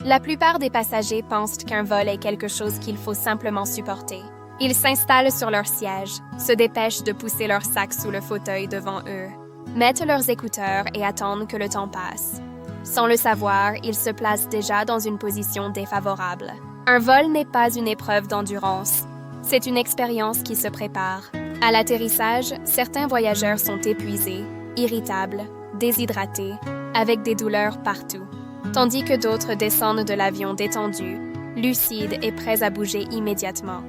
La plupart des passagers pensent qu'un vol est quelque chose qu'il faut simplement supporter. Ils s'installent sur leur siège, se dépêchent de pousser leur sac sous le fauteuil devant eux, mettent leurs écouteurs et attendent que le temps passe. Sans le savoir, ils se placent déjà dans une position défavorable. Un vol n'est pas une épreuve d'endurance. C'est une expérience qui se prépare. À l'atterrissage, certains voyageurs sont épuisés, irritables, déshydratés, avec des douleurs partout, tandis que d'autres descendent de l'avion détendus, lucides et prêts à bouger immédiatement.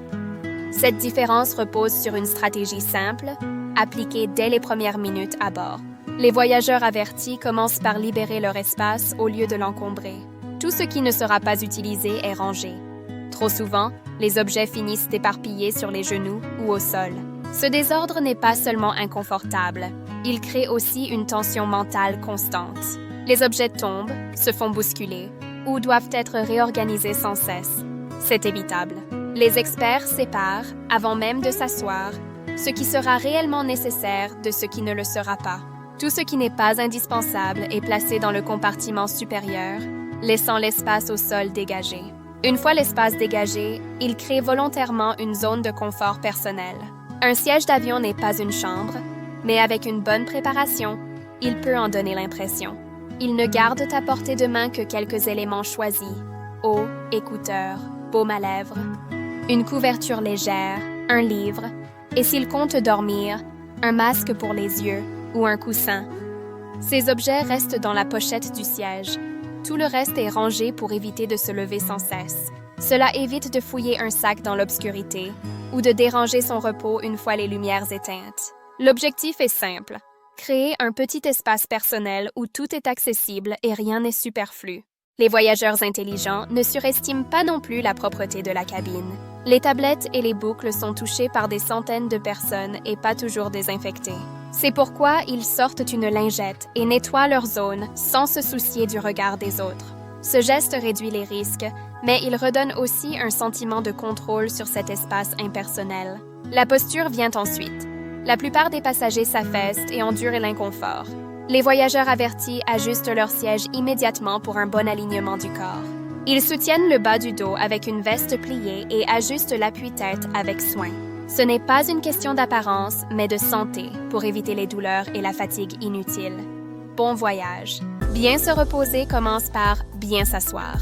Cette différence repose sur une stratégie simple, appliquée dès les premières minutes à bord. Les voyageurs avertis commencent par libérer leur espace au lieu de l'encombrer. Tout ce qui ne sera pas utilisé est rangé. Trop souvent, les objets finissent éparpillés sur les genoux ou au sol. Ce désordre n'est pas seulement inconfortable, il crée aussi une tension mentale constante. Les objets tombent, se font bousculer ou doivent être réorganisés sans cesse. C'est évitable. Les experts séparent, avant même de s'asseoir, ce qui sera réellement nécessaire de ce qui ne le sera pas. Tout ce qui n'est pas indispensable est placé dans le compartiment supérieur, laissant l'espace au sol dégagé. Une fois l'espace dégagé, il crée volontairement une zone de confort personnel. Un siège d'avion n'est pas une chambre, mais avec une bonne préparation, il peut en donner l'impression. Il ne garde à portée de main que quelques éléments choisis: eau, écouteurs, baume à lèvres, une couverture légère, un livre, et s'il compte dormir, un masque pour les yeux ou un coussin. Ces objets restent dans la pochette du siège. Tout le reste est rangé pour éviter de se lever sans cesse. Cela évite de fouiller un sac dans l'obscurité ou de déranger son repos une fois les lumières éteintes. L'objectif est simple: créer un petit espace personnel où tout est accessible et rien n'est superflu. Les voyageurs intelligents ne surestiment pas non plus la propreté de la cabine. Les tablettes et les boucles sont touchées par des centaines de personnes et pas toujours désinfectées. C'est pourquoi ils sortent une lingette et nettoient leur zone sans se soucier du regard des autres. Ce geste réduit les risques, mais il redonne aussi un sentiment de contrôle sur cet espace impersonnel. La posture vient ensuite. La plupart des passagers s'affaissent et endurent l'inconfort. Les voyageurs avertis ajustent leur siège immédiatement pour un bon alignement du corps. Ils soutiennent le bas du dos avec une veste pliée et ajustent l'appui-tête avec soin. Ce n'est pas une question d'apparence, mais de santé, pour éviter les douleurs et la fatigue inutile. Bon voyage. Bien se reposer commence par bien s'asseoir.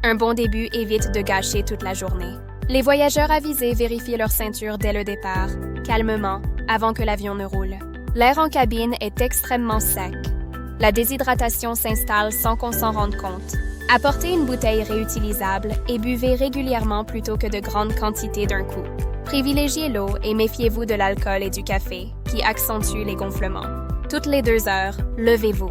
Un bon début évite de gâcher toute la journée. Les voyageurs avisés vérifient leur ceinture dès le départ, calmement, avant que l'avion ne roule. L'air en cabine est extrêmement sec. La déshydratation s'installe sans qu'on s'en rende compte. Apportez une bouteille réutilisable et buvez régulièrement plutôt que de grandes quantités d'un coup. Privilégiez l'eau et méfiez-vous de l'alcool et du café, qui accentuent les gonflements. Toutes les 2 heures, levez-vous.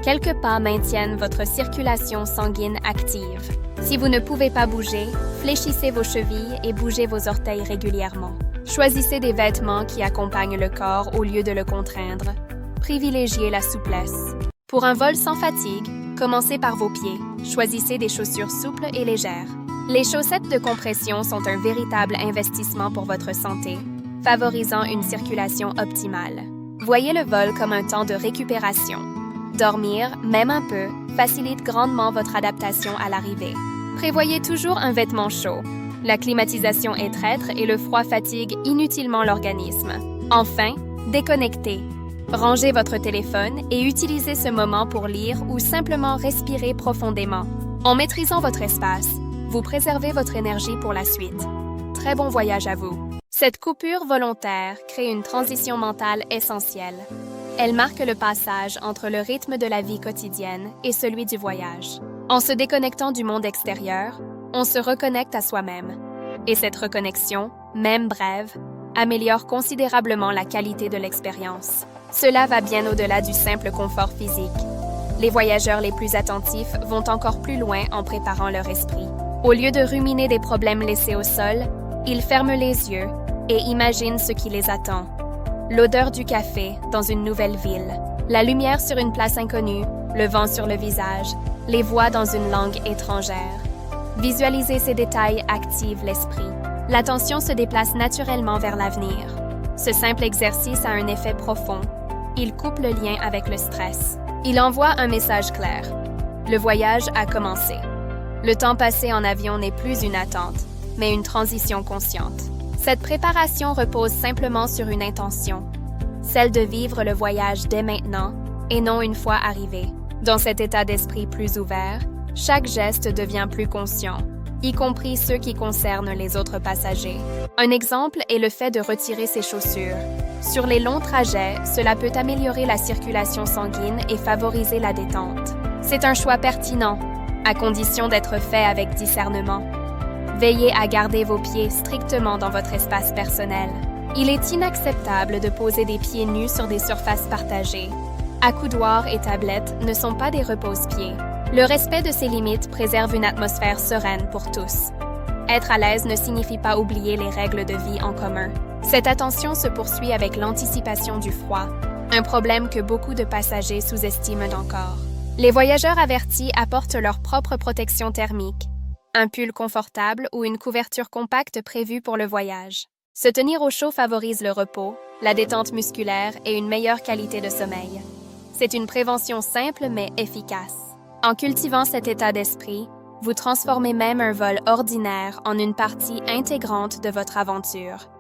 Quelques pas maintiennent votre circulation sanguine active. Si vous ne pouvez pas bouger, fléchissez vos chevilles et bougez vos orteils régulièrement. Choisissez des vêtements qui accompagnent le corps au lieu de le contraindre. Privilégiez la souplesse. Pour un vol sans fatigue, commencez par vos pieds. Choisissez des chaussures souples et légères. Les chaussettes de compression sont un véritable investissement pour votre santé, favorisant une circulation optimale. Voyez le vol comme un temps de récupération. Dormir, même un peu, facilite grandement votre adaptation à l'arrivée. Prévoyez toujours un vêtement chaud. La climatisation est traître et le froid fatigue inutilement l'organisme. Enfin, déconnectez. Rangez votre téléphone et utilisez ce moment pour lire ou simplement respirer profondément. En maîtrisant votre espace, vous préservez votre énergie pour la suite. Très bon voyage à vous. Cette coupure volontaire crée une transition mentale essentielle. Elle marque le passage entre le rythme de la vie quotidienne et celui du voyage. En se déconnectant du monde extérieur, on se reconnecte à soi-même. Et cette reconnexion, même brève, améliore considérablement la qualité de l'expérience. Cela va bien au-delà du simple confort physique. Les voyageurs les plus attentifs vont encore plus loin en préparant leur esprit. Au lieu de ruminer des problèmes laissés au sol, ils ferment les yeux et imaginent ce qui les attend. L'odeur du café dans une nouvelle ville, la lumière sur une place inconnue, le vent sur le visage, les voix dans une langue étrangère. Visualiser ces détails active l'esprit. L'attention se déplace naturellement vers l'avenir. Ce simple exercice a un effet profond. Il coupe le lien avec le stress. Il envoie un message clair. Le voyage a commencé. Le temps passé en avion n'est plus une attente, mais une transition consciente. Cette préparation repose simplement sur une intention, celle de vivre le voyage dès maintenant et non une fois arrivé. Dans cet état d'esprit plus ouvert, chaque geste devient plus conscient, y compris ceux qui concernent les autres passagers. Un exemple est le fait de retirer ses chaussures. Sur les longs trajets, cela peut améliorer la circulation sanguine et favoriser la détente. C'est un choix pertinent, à condition d'être fait avec discernement. Veillez à garder vos pieds strictement dans votre espace personnel. Il est inacceptable de poser des pieds nus sur des surfaces partagées. Accoudoirs et tablettes ne sont pas des repose-pieds. Le respect de ces limites préserve une atmosphère sereine pour tous. Être à l'aise ne signifie pas oublier les règles de vie en commun. Cette attention se poursuit avec l'anticipation du froid, un problème que beaucoup de passagers sous-estiment encore. Les voyageurs avertis apportent leur propre protection thermique, un pull confortable ou une couverture compacte prévue pour le voyage. Se tenir au chaud favorise le repos, la détente musculaire et une meilleure qualité de sommeil. C'est une prévention simple mais efficace. En cultivant cet état d'esprit, vous transformez même un vol ordinaire en une partie intégrante de votre aventure.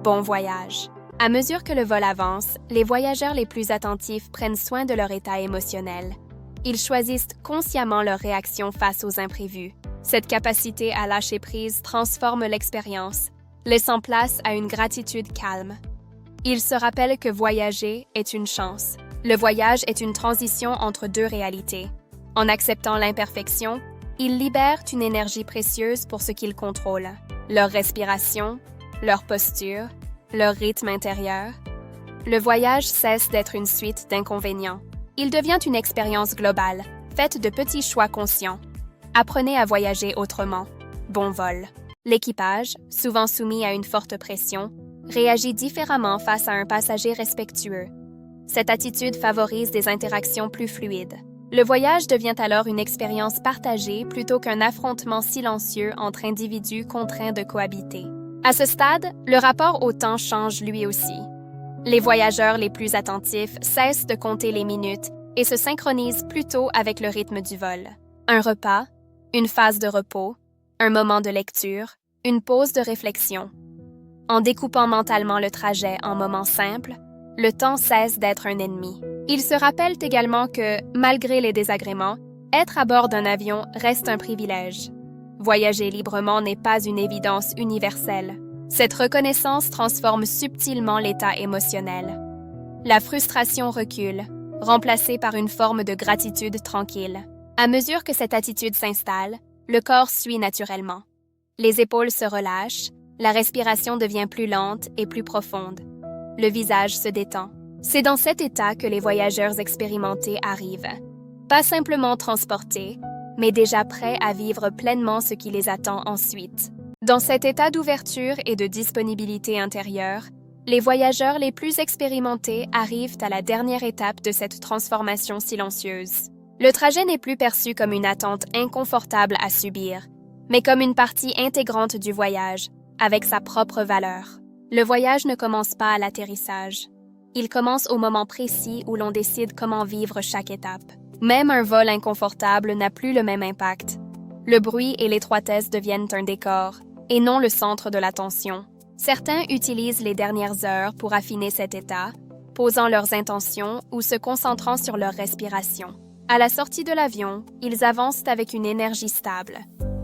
Bon voyage! À mesure que le vol avance, les voyageurs les plus attentifs prennent soin de leur état émotionnel. Ils choisissent consciemment leur réaction face aux imprévus. Cette capacité à lâcher prise transforme l'expérience, laissant place à une gratitude calme. Ils se rappellent que voyager est une chance. Le voyage est une transition entre deux réalités. En acceptant l'imperfection, ils libèrent une énergie précieuse pour ce qu'ils contrôlent, leur respiration, leur posture, leur rythme intérieur. Le voyage cesse d'être une suite d'inconvénients. Il devient une expérience globale, faite de petits choix conscients. Apprenez à voyager autrement. Bon vol. L'équipage, souvent soumis à une forte pression, réagit différemment face à un passager respectueux. Cette attitude favorise des interactions plus fluides. Le voyage devient alors une expérience partagée plutôt qu'un affrontement silencieux entre individus contraints de cohabiter. À ce stade, le rapport au temps change lui aussi. Les voyageurs les plus attentifs cessent de compter les minutes et se synchronisent plutôt avec le rythme du vol. Un repas, une phase de repos, un moment de lecture, une pause de réflexion. En découpant mentalement le trajet en moments simples, le temps cesse d'être un ennemi. Ils se rappellent également que, malgré les désagréments, être à bord d'un avion reste un privilège. Voyager librement n'est pas une évidence universelle. Cette reconnaissance transforme subtilement l'état émotionnel. La frustration recule, remplacée par une forme de gratitude tranquille. À mesure que cette attitude s'installe, le corps suit naturellement. Les épaules se relâchent, la respiration devient plus lente et plus profonde. Le visage se détend. C'est dans cet état que les voyageurs expérimentés arrivent. Pas simplement transportés, mais déjà prêts à vivre pleinement ce qui les attend ensuite. Dans cet état d'ouverture et de disponibilité intérieure, les voyageurs les plus expérimentés arrivent à la dernière étape de cette transformation silencieuse. Le trajet n'est plus perçu comme une attente inconfortable à subir, mais comme une partie intégrante du voyage, avec sa propre valeur. Le voyage ne commence pas à l'atterrissage. Il commence au moment précis où l'on décide comment vivre chaque étape. Même un vol inconfortable n'a plus le même impact. Le bruit et l'étroitesse deviennent un décor, et non le centre de l'attention. Certains utilisent les dernières heures pour affiner cet état, posant leurs intentions ou se concentrant sur leur respiration. À la sortie de l'avion, ils avancent avec une énergie stable.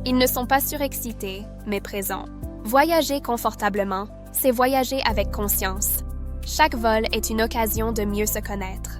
Ils ne sont pas surexcités, mais présents. Voyager confortablement, c'est voyager avec conscience. Chaque vol est une occasion de mieux se connaître.